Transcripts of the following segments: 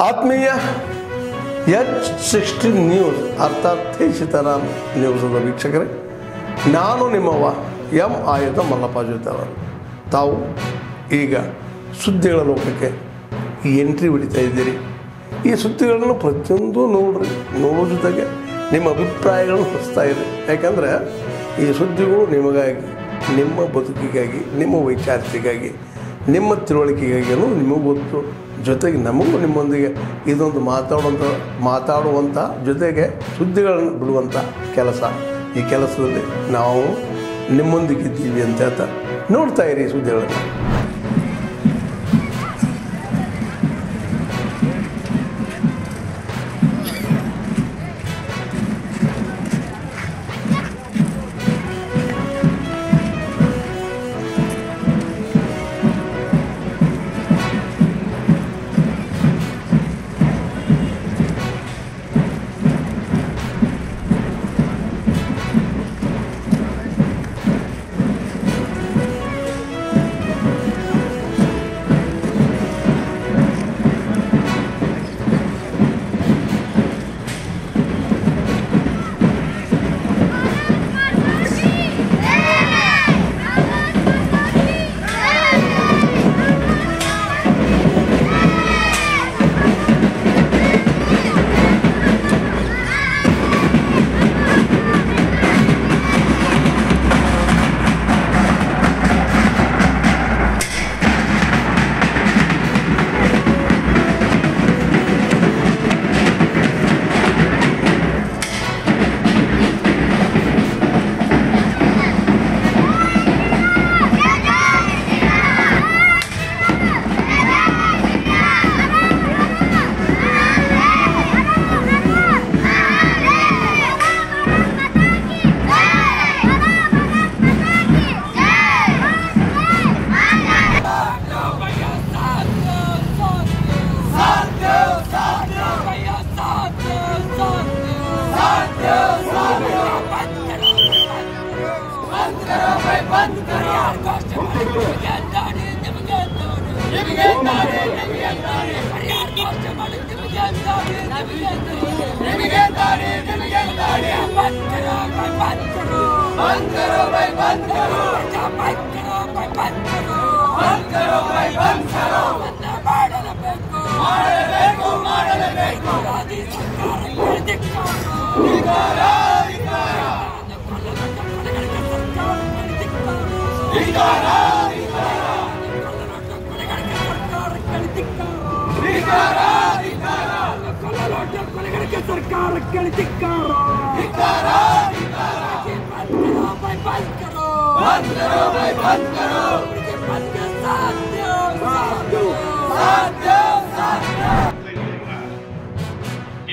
ಆತ್ಮೀಯ H16 news ಅರ್ಥಾತ್ ಸೀತಾರಾಮ್ ನ್ಯೂಸ್ದ ವೀಕ್ಷಕರೇ, ನಾನು ನಿಮ್ಮವ ಎಂ ಆಯುಧ ಮಲ್ಲಪ್ಪ ಜೊತೆಯವರು. ತಾವು ಈಗ ಸುದ್ದಿಗಳ ಲೋಕಕ್ಕೆ ಎಂಟ್ರಿ ಹೊಡಿತಾ ಇದ್ದೀರಿ. ಈ ಸುದ್ದಿಗಳನ್ನು ಪ್ರತಿಯೊಂದು ನೋಡೋ ಜೊತೆಗೆ ನಿಮ್ಮ ಅಭಿಪ್ರಾಯಗಳನ್ನು ಹೊಸ್ತಾ ಇರಿ. ಯಾಕಂದರೆ ಈ ಸುದ್ದಿಗಳು ನಿಮಗಾಗಿ, ನಿಮ್ಮ ಬದುಕಿಗಾಗಿ, ನಿಮ್ಮ ವೈಚಾರಿಕೆಗಾಗಿ, ನಿಮ್ಮ ತಿಳುವಳಿಕೆಗಾಗಿ ನಿಮಗೆ ಗೊತ್ತು. ಜೊತೆಗೆ ನಮಗೂ ನಿಮ್ಮೊಂದಿಗೆ ಇದೊಂದು ಮಾತಾಡುವಂಥ ಜೊತೆಗೆ ಸುದ್ದಿಗಳನ್ನು ಬಿಡುವಂಥ ಕೆಲಸ. ಈ ಕೆಲಸದಲ್ಲಿ ನಾವು ನಿಮ್ಮೊಂದಿಗಿದ್ದೀವಿ ಅಂತ ಹೇಳ್ತಾ ನೋಡ್ತಾ ಇರಿ ಸುದ್ದಿಗಳನ್ನು.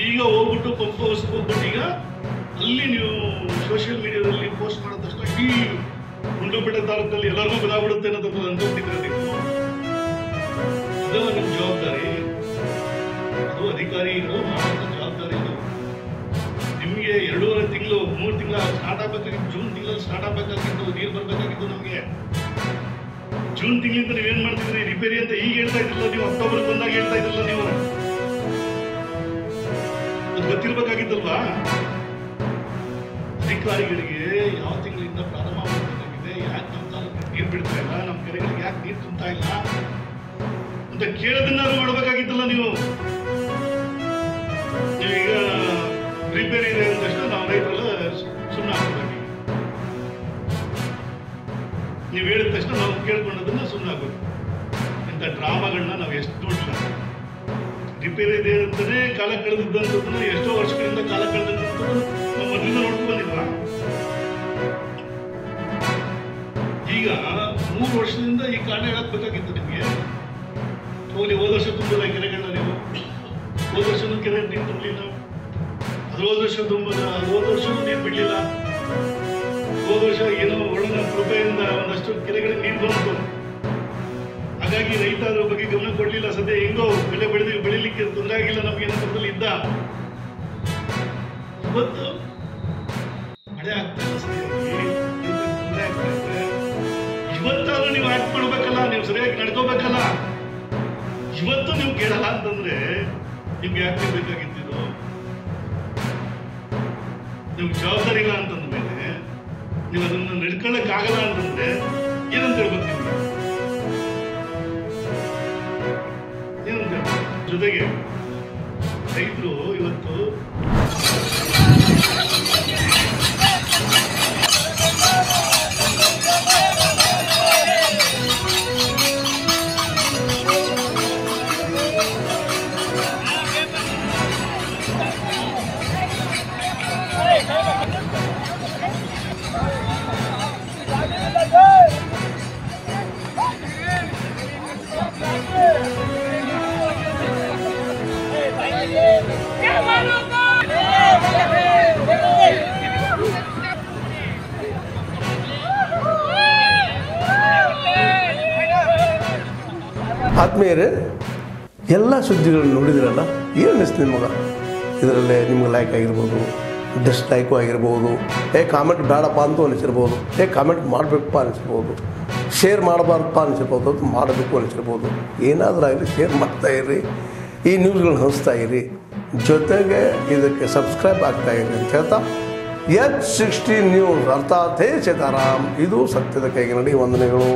ಈಗ ಹೋಗ್ಬಿಟ್ಟು ಪಂಪ್ ಹೌಸ್ ಹೋಗ್ಬಿಟ್ಟು ಈಗ ಅಲ್ಲಿ ನೀವು ಸೋಷಿಯಲ್ ಮೀಡಿಯಾದಲ್ಲಿ ಪೋಸ್ಟ್ ಮಾಡಿದ ತಕ್ಷಣ ಈ ಗುಂಡ್ಲುಪೇಟೆ ತಾಲೂಕಲ್ಲಿ ಎಲ್ಲರಿಗೂ ಗೊತ್ತಾಗ್ಬಿಡುತ್ತೆ ಅನ್ನೋದು ಅನ್ಕೊಂಡಿದ್ರೆ ನೀವು ಅದು ನಿಮ್ಮ ಜವಾಬ್ದಾರಿ, ಅದು ಅಧಿಕಾರಿಗಳು ಮಾಡುವಂತ ಜವಾಬ್ದಾರಿ. ಇದು ನಿಮಗೆ 2.5 ತಿಂಗಳು 3 ತಿಂಗಳ ಸ್ಟಾರ್ಟ್ ಆಗ್ಬೇಕಾಗಿತ್ತು. ಜೂನ್ ತಿಂಗಳಲ್ಲಿ ಸ್ಟಾರ್ಟ್ ಆಗ್ಬೇಕಾಗಿತ್ತು, ನೀರು ಬರ್ಬೇಕಾಗಿತ್ತು. ನಮಗೆ ಜೂನ್ ತಿಂಗಳಿಂದ ನೀವೇನ್ ಮಾಡ್ತಿದ್ರಿ ರಿಪೇರಿ ಅಂತ ಈಗ ಹೇಳ್ತಾ ಇದ್ರಲ್ಲ ನೀವು, ಅಕ್ಟೋಬರ್ ಬಂದಾಗ ಹೇಳ್ತಾ ಇದ್ರಲ್ಲ ನೀವು, ಅದು ಗೊತ್ತಿರ್ಬೇಕಾಗಿತ್ತಲ್ವಾ ಅಧಿಕಾರಿಗಳಿಗೆ? ಯಾವ ತಿಂಗಳಿಂದ ಪ್ರಾರಂಭ ಮಾಡಬೇಕಾಗಿದೆ, ಯಾಕೆ ನಮ್ಮ ತಾಲೂಕಿಗೆ ನೀರು ಬಿಡ್ತಾ ಇಲ್ಲ, ನಮ್ಮ ಕೆರೆಗಳಿಗೆ ಯಾಕೆ ನೀರು ತುಂಬ್ತಾ ಇಲ್ಲ ಅಂತ ಕೇಳೋದನ್ನಾದ್ರು ಮಾಡ್ಬೇಕಾಗಿತ್ತಲ್ಲ ನೀವು. ನೀವೀಗ ರಿಪೇರಿ ಇದೆ ಅಂದ ತಕ್ಷಣ ನಾವು ರೈತರೆಲ್ಲ ಸುಮ್ಮನೆ ಆಗ್ಬೇಕಾಗಿ, ನೀವು ಹೇಳಿದ ತಕ್ಷಣ ನಾವು ಕೇಳ್ಕೊಂಡದನ್ನ ಸುಮ್ಮನೆ ಆಗ್ಬೇಕು. ಇಂಥ ಡ್ರಾಮಾಗಳನ್ನ ನಾವು ಎಷ್ಟು ನೋಡಿಲ್ಲ. ರಿಪೇರಿ ಇದೆ ಅಂತಾನೆ ಕಾಲ ಕಳೆದಿದ್ದಂಥದ್ದನ್ನ ಎಷ್ಟೋ ವರ್ಷಗಳಿಂದ ಕಾಲ ಕಳೆದಂಥದ್ದು ನಾವು ಮೊದಲಿಂದ ನೋಡ್ಕೊಂಡು ಬಂದಿಲ್ವಾ? ಈಗ 3 ವರ್ಷದಿಂದ ಈ ಕಾರಣ ಹೇಳಕ್ಬೇಕಾಗಿತ್ತು ನಿಮಗೆ. ಹೋಗಿ ಹೋದ ವರ್ಷ ತುಂಬಿಲ್ಲ ಕೆರೆಗಳನ್ನ ನೀವು, ಹೋದ ವರ್ಷನೂ ಕೆರೆ ನೀರು ತುಂಬಲಿಲ್ಲ, ಅದ್ರ ಹೋದ ವರ್ಷನೂ ನೀರು ಬಿಡ್ಲಿಲ್ಲ. ಹೋದ ವರ್ಷ ಏನೋ ಒಳ್ಳೆ ಕೃಪೆಯಿಂದ ಒಂದಷ್ಟು ಕೆರೆಗಳಿಗೆ ನೀರು ಬಂತು, ಹಾಗಾಗಿ ರೈತ ಅದ್ರ ಬಗ್ಗೆ ಗಮನ ಕೊಡ್ಲಿಲ್ಲ. ಸದ್ಯ ಹೆಂಗೋ ಬೆಳಿಲಿಕ್ಕೆ ತೊಂದರೆ ಆಗಿಲ್ಲ ನಮ್ಗೆ, ಏನೋ ತೊಂದರೆ ಇದ್ದ. ಇವತ್ತು ಮಳೆ ಆಗ್ತಾ ಇಲ್ಲ, ಸರಿಯಾಗಿ ತೊಂದರೆ ಆಗ್ತಾ ಇದೆ. ಇವತ್ತಾದ್ರೂ ನೀವು ಆಕ್ಟ್ ಮಾಡ್ಬೇಕಲ್ಲ, ನೀವು ಸರಿಯಾಗಿ ನಡ್ಕೋಬೇಕಲ್ಲ. ಇವತ್ತು ನೀವು ಕೇಳಲ್ಲ ಅಂತಂದ್ರೆ ನಿಮ್ಗೆ ಯಾಕೆ ಬೇಕಾಗಿದ್ದು? ನಿಮ್ಗೆ ಜವಾಬ್ದಾರಿ ಇಲ್ಲ ಅಂತಂದ ಮೇಲೆ ನೀವು ಅದನ್ನ ನಡ್ಕೊಳ್ಳಕ್ ಆಗಲ್ಲ ಅಂತಂದ್ರೆ ಏನಂತ ಹೇಳ್ಬೇಕು ನಿಮ್ಗೆ? ಏನಂತ ಹೇಳ್ಬೇಕು? ಜೊತೆಗೆ ರೈತರು ಇವತ್ತು ಆದ್ಮೇಲೆ ಎಲ್ಲ ಸುದ್ದಿಗಳನ್ನು ನೋಡಿದ್ರಲ್ಲ, ಏನು ಅನಿಸ್ತು ನಿಮಗೆ? ಇದರಲ್ಲೇ ನಿಮ್ಗೆ ಲೈಕ್ ಆಗಿರ್ಬೋದು, ಡಿಸ್ಲೈಕು ಆಗಿರ್ಬೋದು, ಕಾಮೆಂಟ್ ಬೇಡಪ್ಪ ಅಂತೂ ಅನಿಸಿರ್ಬೋದು, ಕಾಮೆಂಟ್ ಮಾಡಬೇಕಪ್ಪ ಅನಿಸಿರ್ಬೋದು, ಶೇರ್ ಮಾಡಬಾರ್ದಪ್ಪ ಅನಿಸಿರ್ಬೋದು, ಅದು ಮಾಡಬೇಕು ಅನಿಸಿರ್ಬೋದು. ಏನಾದರೂ ಆಗಲಿ ಶೇರ್ ಮಾಡ್ತಾಯಿರಿ, ಈ ನ್ಯೂಸ್ಗಳನ್ನ ಹಂಚ್ತಾ ಇರಿ, ಜೊತೆಗೆ ಇದಕ್ಕೆ ಸಬ್ಸ್ಕ್ರೈಬ್ ಆಗ್ತಾಯಿರಿ ಅಂತ ಹೇಳ್ತಾ H60 ನ್ಯೂಸ್ ಅರ್ಥಾತ್ ಹೇ ಸೀತಾರಾಮ್, ಇದು ಸತ್ಯದ ಕೈಗೆ ನಡಿ. ವಂದನೆಗಳು.